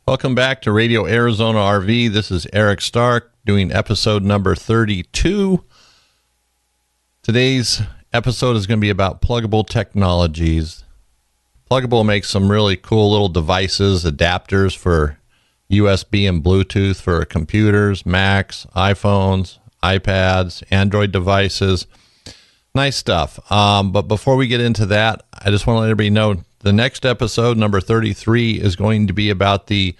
Welcome back to Radio Arizona RV. This is Eric Stark doing episode number 32. Today's episode is going to be about Plugable technologies. Plugable makes some really cool little devices, adapters for USB and Bluetooth for computers, Macs, iPhones, iPads, Android devices. Nice stuff. But before we get into that, I just want to let everybody know the next episode, number 33, is going to be about the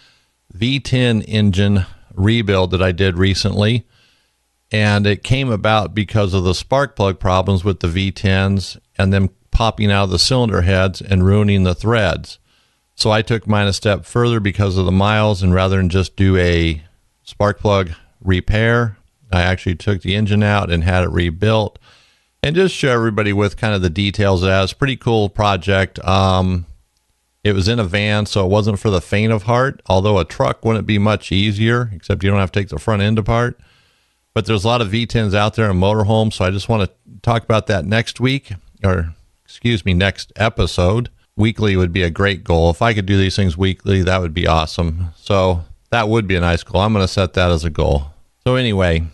V10 engine rebuild that I did recently. And it came about because of the spark plug problems with the V10s and them popping out of the cylinder heads and ruining the threads. So I took mine a step further because of the miles, and rather than just do a spark plug repair, I actually took the engine out and had it rebuilt. And just show everybody with kind of the details of that. It's a pretty cool project. It was in a van, so it wasn't for the faint of heart, although a truck wouldn't be much easier, except you don't have to take the front end apart. But there's a lot of V10s out there in motorhomes, so I just want to talk about that next week, or excuse me, next episode. Weekly would be a great goal. If I could do these things weekly, that would be awesome. So that would be a nice goal. I'm going to set that as a goal. So anyway,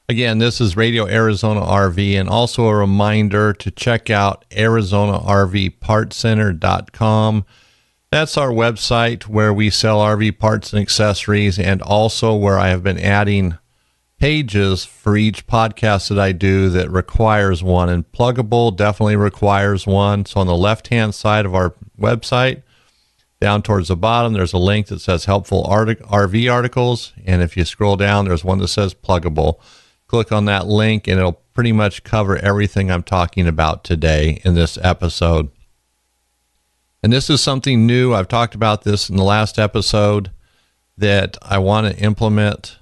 again, this is Radio Arizona RV, and also a reminder to check out ArizonaRVPartsCenter.com. That's our website where we sell RV parts and accessories, and also where I have been adding pages for each podcast that I do that requires one, and Plugable definitely requires one. So on the left-hand side of our website, down towards the bottom, there's a link that says helpful RV articles, and if you scroll down, there's one that says Plugable. Click on that link and it'll pretty much cover everything I'm talking about today in this episode. And this is something new. I've talked about this in the last episode, that I want to implement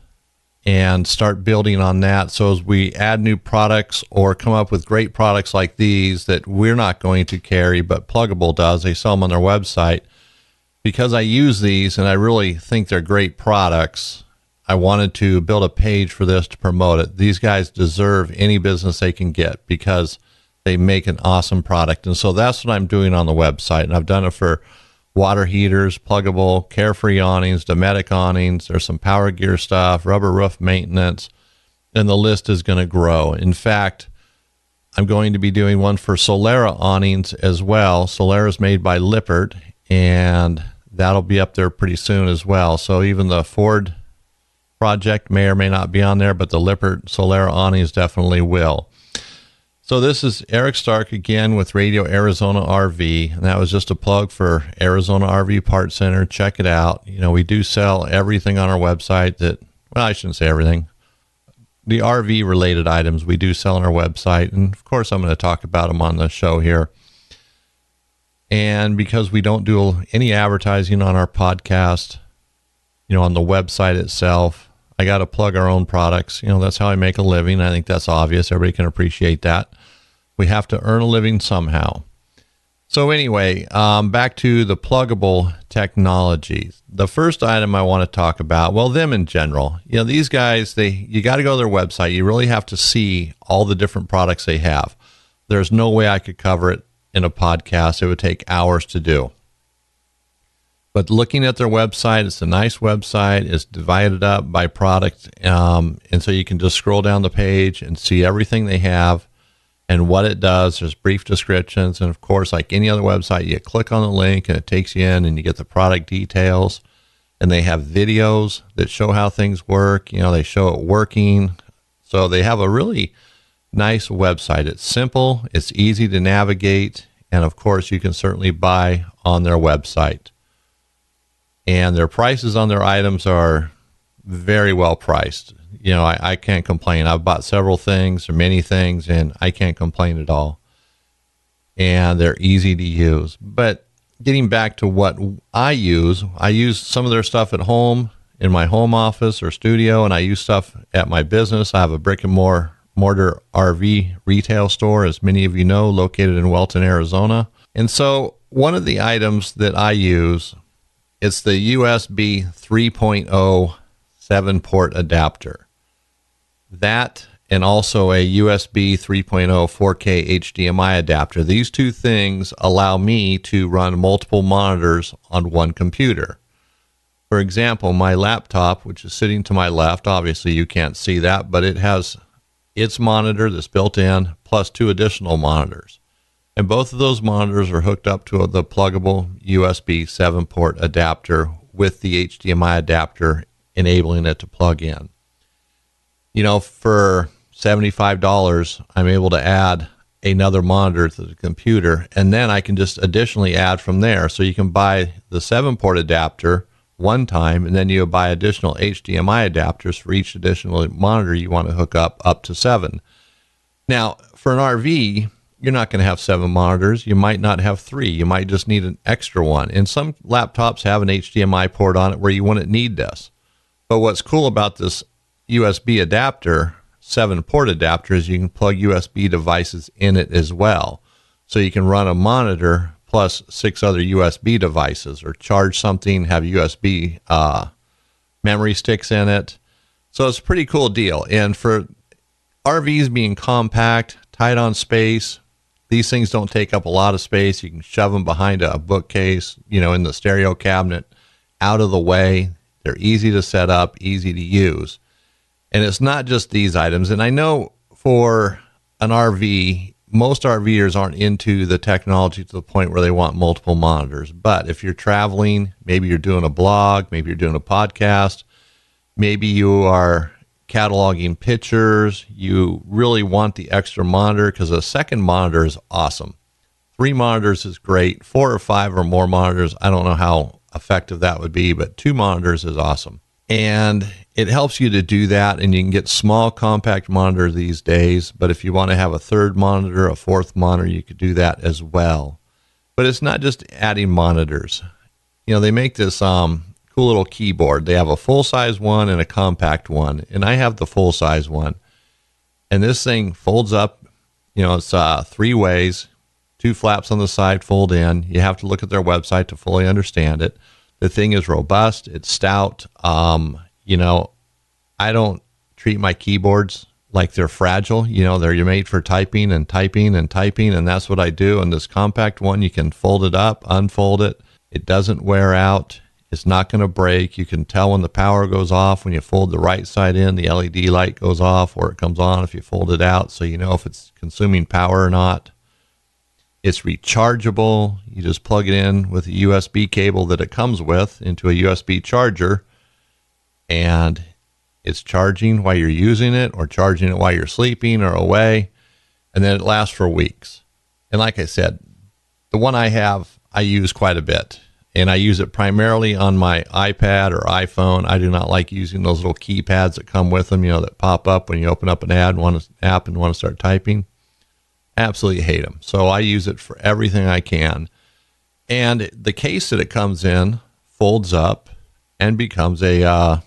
and start building on that. So as we add new products or come up with great products like these that we're not going to carry, but Plugable does, they sell them on their website. Because I use these and I really think they're great products, I wanted to build a page for this to promote it. These guys deserve any business they can get because they make an awesome product. And so that's what I'm doing on the website. And I've done it for water heaters, Plugable, Carefree awnings, Dometic awnings. There's some power gear stuff, rubber roof maintenance, and the list is going to grow. In fact, I'm going to be doing one for Solera awnings as well. Solera is made by Lippert, and that'll be up there pretty soon as well. So even the Ford project may or may not be on there, but the Lippert Solera awnings definitely will. So this is Eric Stark again with Radio Arizona RV, and that was just a plug for Arizona RV Parts Center. Check it out. You know, we do sell everything on our website that, well, I shouldn't say everything. The RV related items we do sell on our website, and of course I'm going to talk about them on the show here. And because we don't do any advertising on our podcast, you know, on the website itself, I got to plug our own products. You know, that's how I make a living. I think that's obvious. Everybody can appreciate that. We have to earn a living somehow. So anyway, back to the Plugable technologies. The first item I want to talk about, well, them in general. You know, these guys, you got to go to their website. You really have to see all the different products they have. There's no way I could cover it in a podcast. It would take hours to do. But looking at their website, it's a nice website. It's divided up by product. And so you can just scroll down the page and see everything they have and what it does. There's brief descriptions. And of course, like any other website, you click on the link and it takes you in and you get the product details. And they have videos that show how things work. You know, they show it working. So they have a really nice website. It's simple. It's easy to navigate. And of course, you can certainly buy on their website. And their prices on their items are very well priced. You know, I can't complain. I've bought several things or many things, and I can't complain at all. And they're easy to use. But getting back to what I use some of their stuff at home, in my home office or studio, and I use stuff at my business. I have a brick and mortar RV retail store, as many of you know, located in Welton, Arizona. And so one of the items that I use, it's the USB 3.0 7-port adapter. That and also a USB 3.0 4K HDMI adapter. These two things allow me to run multiple monitors on one computer. For example, my laptop, which is sitting to my left, obviously you can't see that, but it has its monitor that's built in, plus 2 additional monitors. And both of those monitors are hooked up to the pluggable USB 7-port adapter with the HDMI adapter enabling it to plug in. You know, for $75, I'm able to add another monitor to the computer, and then I can just additionally add from there. So you can buy the 7-port adapter one time, and then you buy additional HDMI adapters for each additional monitor you want to hook up to 7. Now, for an RV, you're not going to have 7 monitors. You might not have 3. You might just need an extra one. And some laptops have an HDMI port on it where you wouldn't need this. But what's cool about this USB adapter, 7-port adapter, is you can plug USB devices in it as well. So you can run a monitor plus 6 other USB devices, or charge something, have USB memory sticks in it. So it's a pretty cool deal. And for RVs being compact, tight on space, these things don't take up a lot of space. You can shove them behind a bookcase, you know, in the stereo cabinet, out of the way. They're easy to set up, easy to use. And it's not just these items. And I know for an RV, most RVers aren't into the technology to the point where they want multiple monitors. But if you're traveling, maybe you're doing a blog, maybe you're doing a podcast, maybe you are cataloging pictures, you really want the extra monitor, because a second monitor is awesome. 3 monitors is great. 4 or 5 or more monitors, I don't know how effective that would be, but 2 monitors is awesome. And it helps you to do that, and you can get small compact monitors these days, but if you want to have a 3rd monitor, a 4th monitor, you could do that as well. But it's not just adding monitors. You know, they make this cool little keyboard. They have a full-size one and a compact one, and I have the full-size one. And this thing folds up, you know, it's 3 ways, 2 flaps on the side fold in. You have to look at their website to fully understand it. The thing is robust. It's stout. You know, I don't treat my keyboards like they're fragile. You know, you're made for typing and typing and typing, and that's what I do. And this compact one, you can fold it up, unfold it. It doesn't wear out. It's not going to break. You can tell when the power goes off. When you fold the right side in, the LED light goes off, or it comes on if you fold it out, so you know if it's consuming power or not. It's rechargeable. You just plug it in with a USB cable that it comes with into a USB charger, and it's charging while you're using it, or charging it while you're sleeping or away, and then it lasts for weeks. And like I said, the one I have, I use quite a bit, and I use it primarily on my iPad or iPhone. I do not like using those little keypads that come with them, you know, that pop up when you open up an app and want to start typing. Absolutely hate them. So I use it for everything I can. And the case that it comes in folds up and becomes a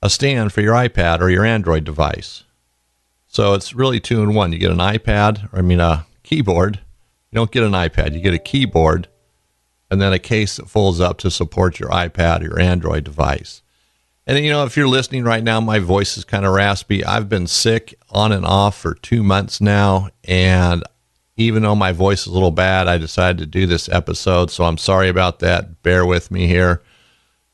stand for your iPad or your Android device. So it's really 2 in 1. You get an iPad, a keyboard. You don't get an iPad. You get a keyboard and then a case that folds up to support your iPad or your Android device. And, you know, if you're listening right now, my voice is kind of raspy. I've been sick on and off for 2 months now, and even though my voice is a little bad, I decided to do this episode, so I'm sorry about that. Bear with me here.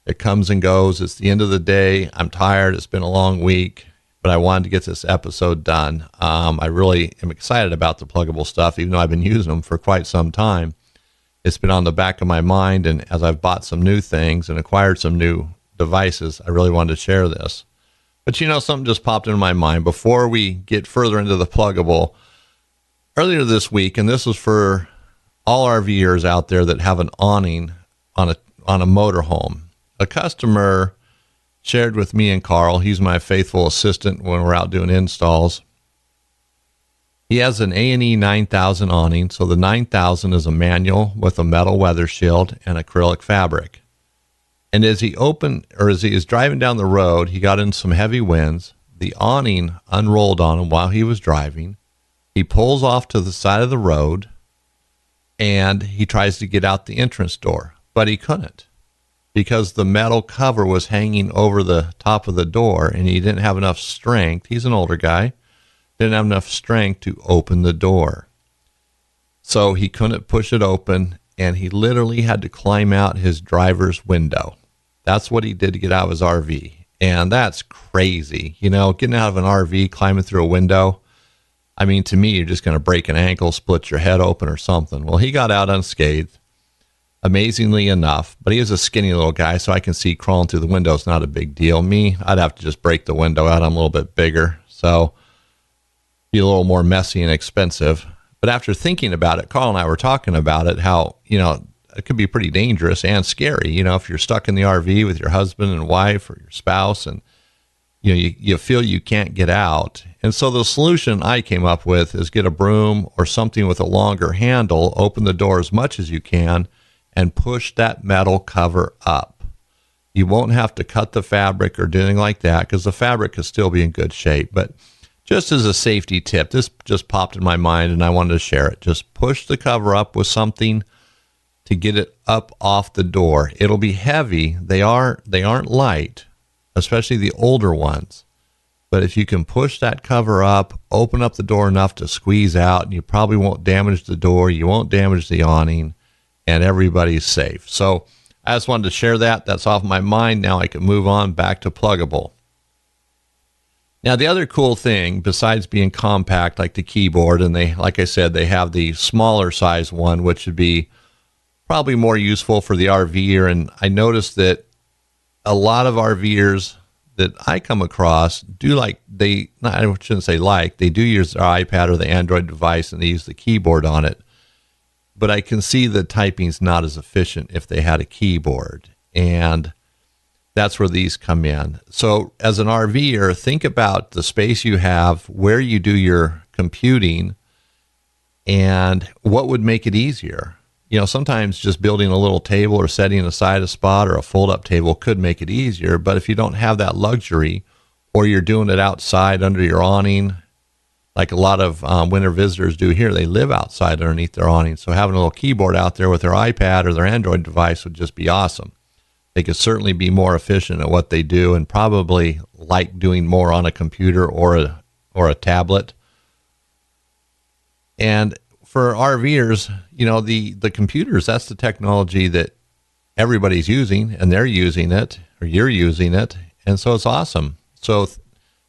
It comes and goes. It's the end of the day. I'm tired. It's been a long week, but I wanted to get this episode done. I really am excited about the pluggable stuff, even though I've been using them for quite some time. It's been on the back of my mind, and as I've bought some new things and acquired some new devices, I really wanted to share this. But you know, something just popped into my mind before we get further into the pluggable. Earlier this week, and this is for all RVers out there that have an awning on a motorhome, a customer shared with me and Carl. He's my faithful assistant when we're out doing installs. He has an A&E 9000 awning. So the 9000 is a manual with a metal weather shield and acrylic fabric. And as he was driving down the road, he got in some heavy winds. The awning unrolled on him while he was driving. He pulls off to the side of the road, and he tries to get out the entrance door, but he couldn't because the metal cover was hanging over the top of the door, and he didn't have enough strength. He's an older guy. Didn't have enough strength to open the door. So he couldn't push it open, and he literally had to climb out his driver's window. That's what he did to get out of his RV. And that's crazy. You know, getting out of an RV, climbing through a window. I mean, to me, you're just going to break an ankle, split your head open or something. Well, he got out unscathed, amazingly enough. But he is a skinny little guy, so I can see crawling through the window is not a big deal. Me, I'd have to just break the window out. I'm a little bit bigger, so be a little more messy and expensive. But after thinking about it, Carl and I were talking about it, how, you know, it could be pretty dangerous and scary. You know, if you're stuck in the RV with your husband and wife or your spouse and, you know, you feel you can't get out. And so the solution I came up with is get a broom or something with a longer handle, open the door as much as you can, and push that metal cover up. You won't have to cut the fabric or do anything like that because the fabric could still be in good shape. But just as a safety tip, this just popped in my mind and I wanted to share it. Just push the cover up with something to get it up off the door. It'll be heavy. They aren't light, especially the older ones. But if you can push that cover up, open up the door enough to squeeze out, and you probably won't damage the door, you won't damage the awning, and everybody's safe. So I just wanted to share that. That's off my mind. Now I can move on back to Plugable. Now, the other cool thing, besides being compact like the keyboard, and they, like I said, they have the smaller size one, which would be probably more useful for the RVer. And I noticed that a lot of RVers that I come across do I shouldn't say they do use their iPad or the Android device and they use the keyboard on it. But I can see the typing's not as efficient if they had a keyboard. And that's where these come in. So as an RVer, think about the space you have, where you do your computing, and what would make it easier. You know, sometimes just building a little table or setting aside a spot or a fold-up table could make it easier. But if you don't have that luxury, or you're doing it outside under your awning, like a lot of winter visitors do here, they live outside underneath their awning. So having a little keyboard out there with their iPad or their Android device would just be awesome. They could certainly be more efficient at what they do and probably like doing more on a computer or a tablet. And for RVers, you know, the computers, that's the technology that everybody's using, and they're using it, or you're using it, and so it's awesome. So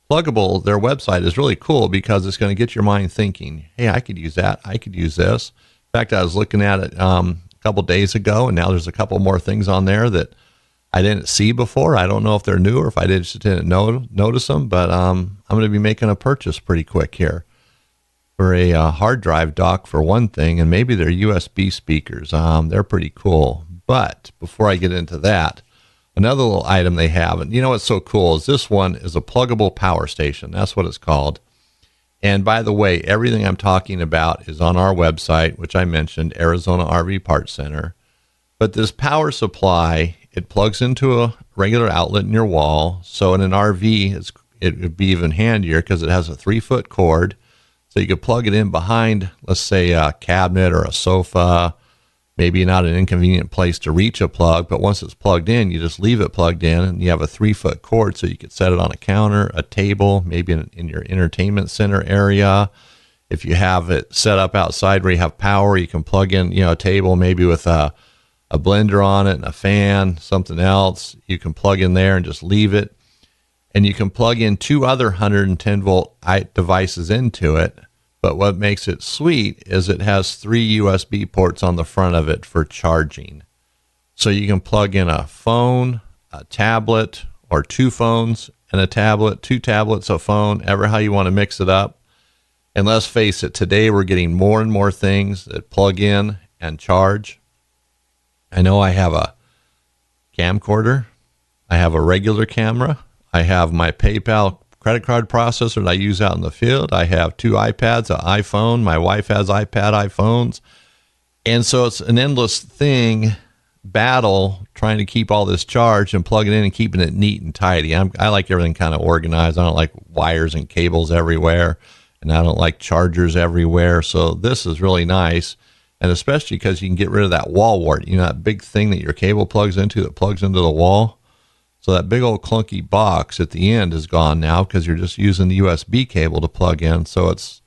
Plugable, their website is really cool because it's going to get your mind thinking, hey, I could use that, I could use this. In fact, I was looking at it a couple days ago, and now there's a couple more things on there that I didn't see before. I don't know if they're new or if I just didn't notice them, but I'm going to be making a purchase pretty quick here for a hard drive dock for one thing, and maybe they're USB speakers. They're pretty cool. But before I get into that, another little item they have, and you know what's so cool is this one is a Plugable Power Station. That's what it's called. And by the way, everything I'm talking about is on our website, which I mentioned, Arizona RV Parts Center. But this power supply, it plugs into a regular outlet in your wall. So in an RV, it would be even handier because it has a 3-foot cord. So you could plug it in behind, let's say, a cabinet or a sofa, maybe not an inconvenient place to reach a plug, but once it's plugged in, you just leave it plugged in, and you have a 3-foot cord, so you could set it on a counter, a table, maybe in your entertainment center area. If you have it set up outside where you have power, you can plug in, you know, a table maybe with a blender on it and a fan, something else. You can plug in there and just leave it. And you can plug in 2 other 110-volt devices into it. But what makes it sweet is it has 3 USB ports on the front of it for charging. So you can plug in a phone, a tablet, or 2 phones and a tablet, 2 tablets, a phone, ever how you want to mix it up. And let's face it, today we're getting more and more things that plug in and charge. I know I have a camcorder. I have a regular camera. I have my PayPal credit card processor that I use out in the field. I have 2 iPads, an iPhone. My wife has iPad, iPhones. And so it's an endless battle trying to keep all this charged and plugging in and keeping it neat and tidy. I like everything kind of organized. I don't like wires and cables everywhere, and I don't like chargers everywhere. So this is really nice. And especially because you can get rid of that wall wart, you know, that big thing that your cable plugs into that plugs into the wall. So that big old clunky box at the end is gone now because you're just using the USB cable to plug in. So it's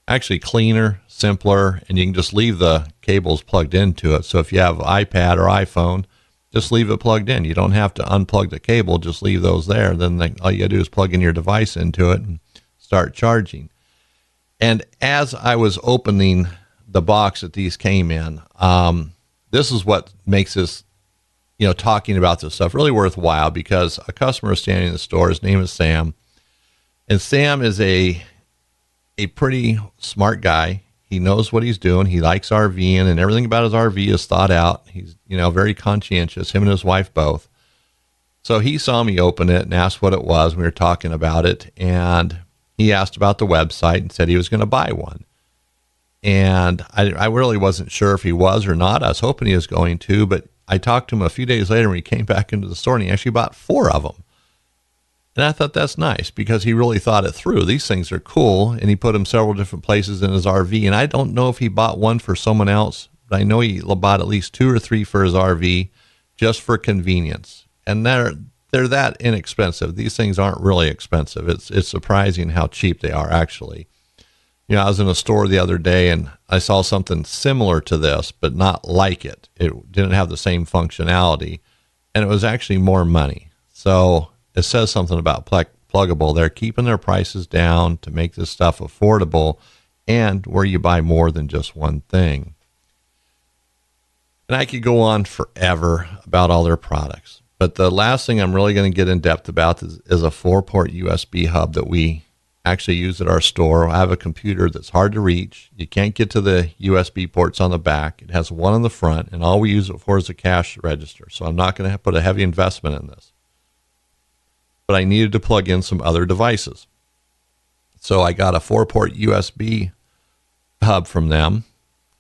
actually cleaner, simpler, and you can just leave the cables plugged into it. So if you have iPad or iPhone, just leave it plugged in. You don't have to unplug the cable, just leave those there. Then all you gotta do is plug in your device into it and start charging. And as I was opening the box that these came in, this is what makes this, talking about this stuff really worthwhile, because a customer is standing in the store. His name is Sam. And Sam is a pretty smart guy. He knows what he's doing. He likes RVing, and everything about his RV is thought out. He's, very conscientious, him and his wife both. So he saw me open it and asked what it was. We were talking about it, and he asked about the website and said he was going to buy one. And I really wasn't sure if he was or not. I was hoping he was going to, but I talked to him a few days later when he came back into the store, and he actually bought 4 of them. And I thought that's nice, because he really thought it through. These things are cool, and he put them several different places in his RV. And I don't know if he bought one for someone else, but I know he bought at least 2 or 3 for his RV just for convenience. And they're that inexpensive. These things aren't really expensive. It's surprising how cheap they are, actually. I was in a store the other day, and I saw something similar to this, but not like it. It didn't have the same functionality, and it was actually more money. So it says something about Plugable. They're keeping their prices down to make this stuff affordable, and where you buy more than just one thing. And I could go on forever about all their products, but the last thing I'm really going to get in depth about is a 4-port USB hub that we actually use at our store. I have a computer that's hard to reach. You can't get to the USB ports on the back. It has one on the front, and all we use it for is a cash register. So I'm not going to put a heavy investment in this. But I needed to plug in some other devices. So I got a 4-port USB hub from them,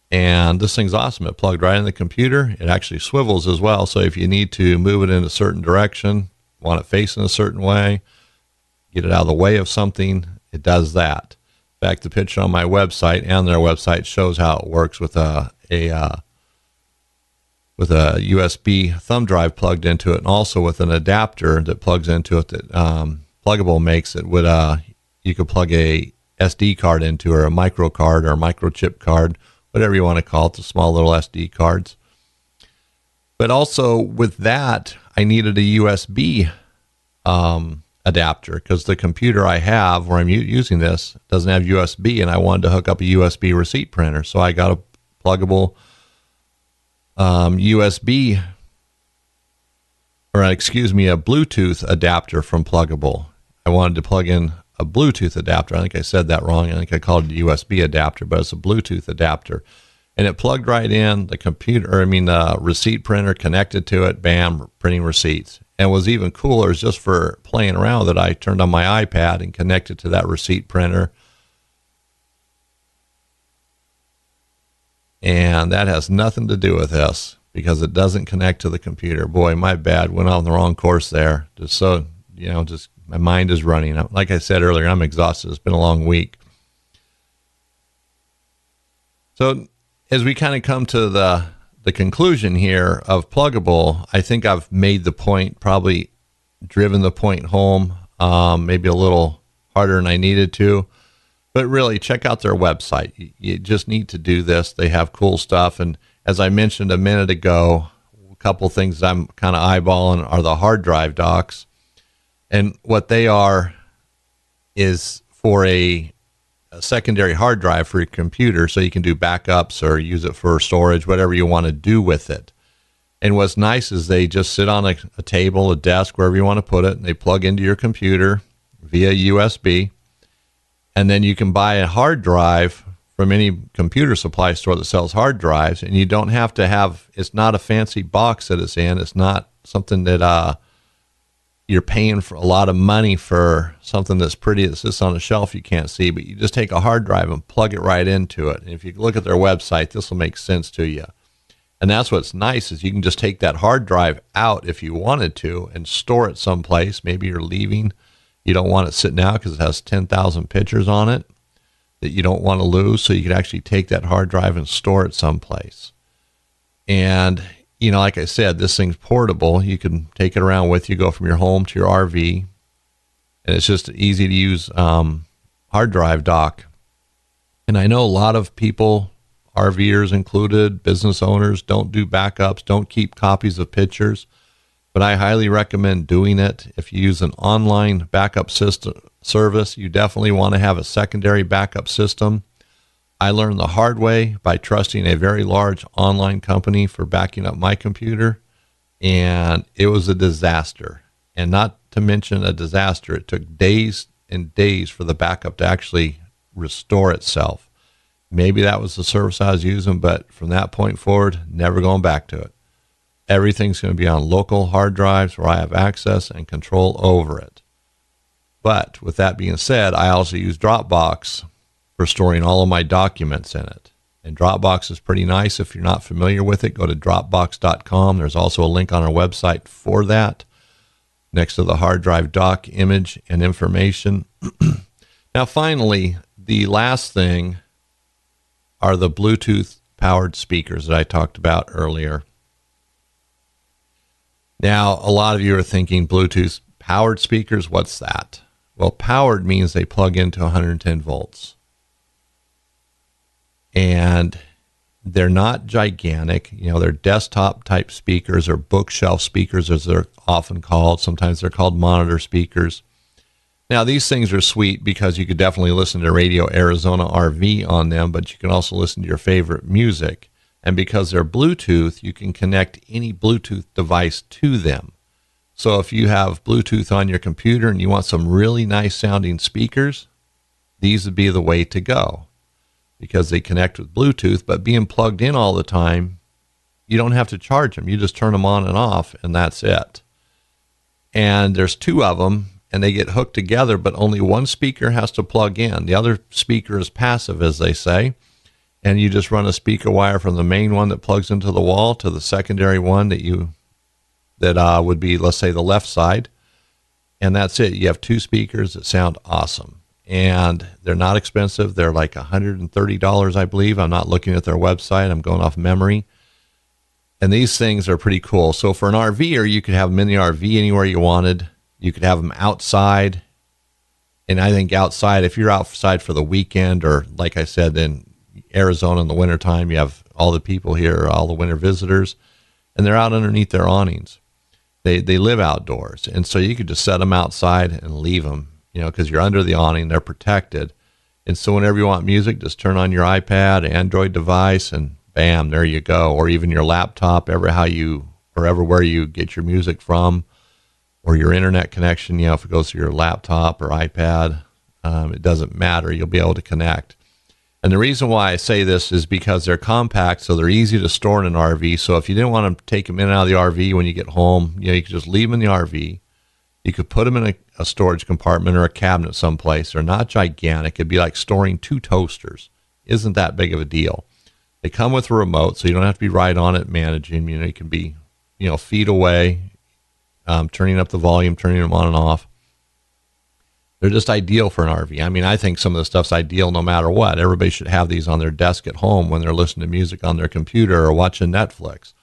and this thing's awesome. It plugged right in the computer. It actually swivels as well. So if you need to move it in a certain direction, want it facing a certain way, get it out of the way of something, it does that. In fact, the picture on my website and their website shows how it works with a USB thumb drive plugged into it, and also with an adapter that plugs into it that Plugable makes. It would you could plug a SD card into, or a micro card, or a microchip card, whatever you want to call it, the small little SD cards. But also with that, I needed a USB adapter, because the computer I have where I'm using this doesn't have USB, and I wanted to hook up a USB receipt printer. So I got a Plugable USB, or a Bluetooth adapter from Plugable. I wanted to plug in a Bluetooth adapter. I think I said that wrong. I think I called it a USB adapter, but it's a Bluetooth adapter. And it plugged right in. The receipt printer connected to it, bam, printing receipts. And was even cooler, is just for playing around with it, I turned on my iPad and connected to that receipt printer. And that has nothing to do with this, because it doesn't connect to the computer. Boy, my bad. Went on the wrong course there. Just my mind is running. Like I said earlier, I'm exhausted. It's been a long week. So as we kind of come to the conclusion here of Plugable, I think I've made the point, probably driven the point home, maybe a little harder than I needed to. But really, check out their website. You just need to do this. They have cool stuff. And as I mentioned a minute ago, a couple things that I'm kind of eyeballing are the hard drive docks. And what they are is for a secondary hard drive for your computer, so you can do backups or use it for storage, whatever you want to do with it. And what's nice is they just sit on a table, a desk, wherever you want to put it, and they plug into your computer via USB. And then you can buy a hard drive from any computer supply store that sells hard drives, and you don't have to have, it's not a fancy box that it's in. It's not something that you're paying for a lot of money for something that's pretty, that sits on a shelf you can't see, but you just take a hard drive and plug it right into it. And if you look at their website, this will make sense to you. And that's what's nice, is you can just take that hard drive out if you wanted to and store it someplace. Maybe you're leaving. You don't want it sitting out because it has 10,000 pictures on it that you don't want to lose. So you could actually take that hard drive and store it someplace. And like I said, this thing's portable. You can take it around with you, go from your home to your RV. And it's just easy to use hard drive dock. And I know a lot of people RV'ers included, business owners. Don't do backups. Don't keep copies of pictures. But I highly recommend doing it. If you use an online backup service, you definitely want to have a secondary backup system. I learned the hard way by trusting a very large online company for backing up my computer, and it was a disaster. And not to mention a disaster, it took days and days for the backup to actually restore itself. Maybe that was the service I was using, but from that point forward, never going back to it. Everything's going to be on local hard drives where I have access and control over it. But with that being said, I also use Dropbox for storing all of my documents in it. And Dropbox is pretty nice. If you're not familiar with it, go to dropbox.com. There's also a link on our website for that, next to the hard drive doc, image, and information. Now, finally, the last thing are the Bluetooth-powered speakers that I talked about earlier. Now, a lot of you are thinking Bluetooth-powered speakers, what's that? Well, powered means they plug into 110 volts. And they're not gigantic. You know, they're desktop-type speakers or bookshelf speakers, as they're often called. Sometimes they're called monitor speakers. Now, these things are sweet because you could definitely listen to Radio Arizona RV on them, but you can also listen to your favorite music. And because they're Bluetooth, you can connect any Bluetooth device to them. So if you have Bluetooth on your computer and you want some really nice sounding speakers, these would be the way to go because they connect with Bluetooth, but being plugged in all the time, you don't have to charge them. You just turn them on and off, and that's it. And there's two of them, and they get hooked together, but only one speaker has to plug in. The other speaker is passive, as they say. And you just run a speaker wire from the main one that plugs into the wall to the secondary one that would be, let's say, the left side. And that's it. You have two speakers that sound awesome. And they're not expensive. They're like $130, I believe. I'm not looking at their website. I'm going off memory. And these things are pretty cool. So for an RVer, you could have them in the RV anywhere you wanted. You could have them outside. And I think outside, if you're outside for the weekend, or like I said, in Arizona in the wintertime, you have all the people here, all the winter visitors, and they're out underneath their awnings. They live outdoors. And so you could just set them outside and leave them, you know, because you're under the awning, they're protected. And so whenever you want music, just turn on your iPad, Android device, and bam, there you go. Or even your laptop, everywhere you get your music from, or your internet connection, you know, if it goes to your laptop or iPad, it doesn't matter. You'll be able to connect. And the reason why I say this is because they're compact, so they're easy to store in an RV. So if you didn't want to take them in and out of the RV when you get home, you know, you could just leave them in the RV. You could put them in a storage compartment or a cabinet someplace. They're not gigantic. It'd be like storing two toasters. Isn't that big of a deal? They come with a remote, so you don't have to be right on it managing. You know, you can be, you know, feet away, turning up the volume, turning them on and off. They're just ideal for an RV. I mean, I think some of the stuff's ideal no matter what. Everybody should have these on their desk at home when they're listening to music on their computer or watching Netflix.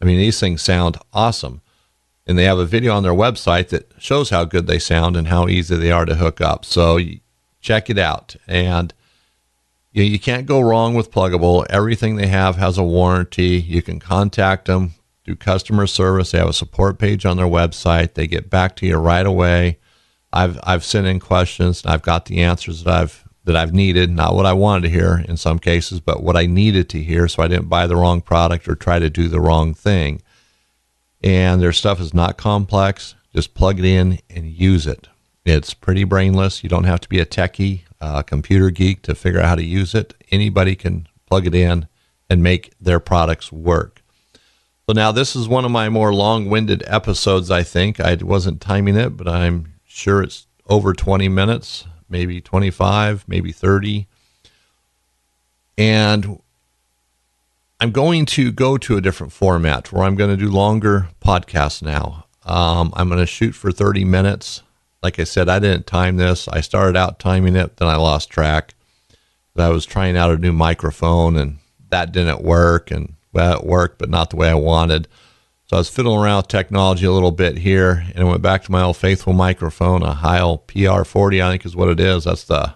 I mean, these things sound awesome. And they have a video on their website that shows how good they sound and how easy they are to hook up. So check it out. And you can't go wrong with Plugable. Everything they have has a warranty. You can contact them through customer service. They have a support page on their website. They get back to you right away. I've sent in questions and I've got the answers that I've needed, not what I wanted to hear in some cases, but what I needed to hear, so I didn't buy the wrong product or try to do the wrong thing. And their stuff is not complex. Just plug it in and use it. It's pretty brainless. You don't have to be a techie, computer geek to figure out how to use it. Anybody can plug it in and make their products work. So now this is one of my more long-winded episodes, I think. I wasn't timing it, but I'm sure it's over 20 minutes, maybe 25, maybe 30. And I'm going to go to a different format where I'm going to do longer podcasts now. I'm going to shoot for 30 minutes. Like I said, I didn't time this. I started out timing it, then I lost track. I was trying out a new microphone, and that didn't work. And well, it worked, but not the way I wanted. So I was fiddling around with technology a little bit here, and I went back to my old faithful microphone, a Heil PR40, I think is what it is. That's the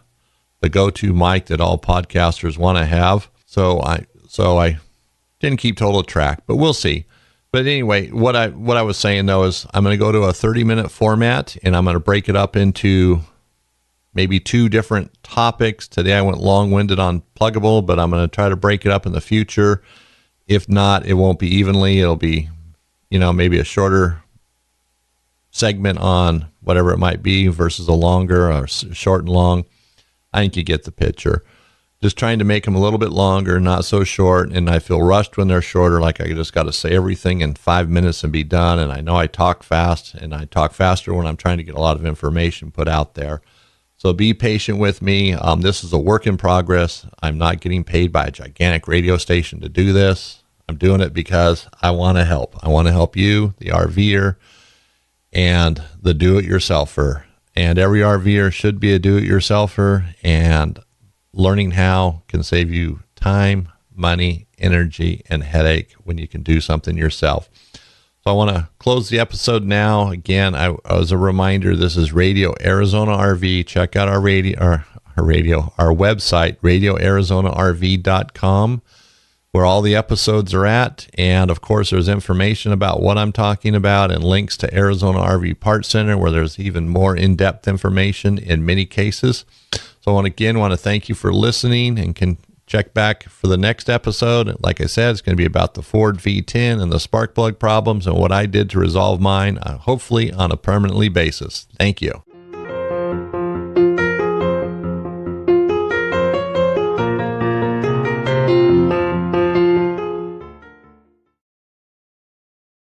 go-to mic that all podcasters want to have. So I So I didn't keep total track, but we'll see. But anyway, what I was saying though is I'm going to go to a 30-minute format, and I'm going to break it up into maybe 2 different topics. Today I went long-winded on Plugable, but I'm going to try to break it up in the future. If not, it won't be evenly. It'll be, maybe a shorter segment on whatever it might be versus a longer, or short and long. I think you get the picture. Just trying to make them a little bit longer, not so short. And I feel rushed when they're shorter, like I just got to say everything in 5 minutes and be done. And I know I talk fast, and I talk faster when I'm trying to get a lot of information put out there. So be patient with me. This is a work in progress. I'm not getting paid by a gigantic radio station to do this. I'm doing it because I want to help. I want to help you, the RV'er, and the do-it-yourselfer. And every RV'er should be a do-it-yourselfer, and learning how can save you time, money, energy, and headache when you can do something yourself. So I want to close the episode now. Again, as a reminder, this is Radio Arizona RV. Check out our website, radioarizonarv.com, where all the episodes are at. And of course, there's information about what I'm talking about and links to Arizona RV Parts Center, where there's even more in-depth information in many cases. So I want to thank you for listening, and can check back for the next episode. Like I said, it's going to be about the Ford V10 and the spark plug problems and what I did to resolve mine, hopefully on a permanently basis. Thank you.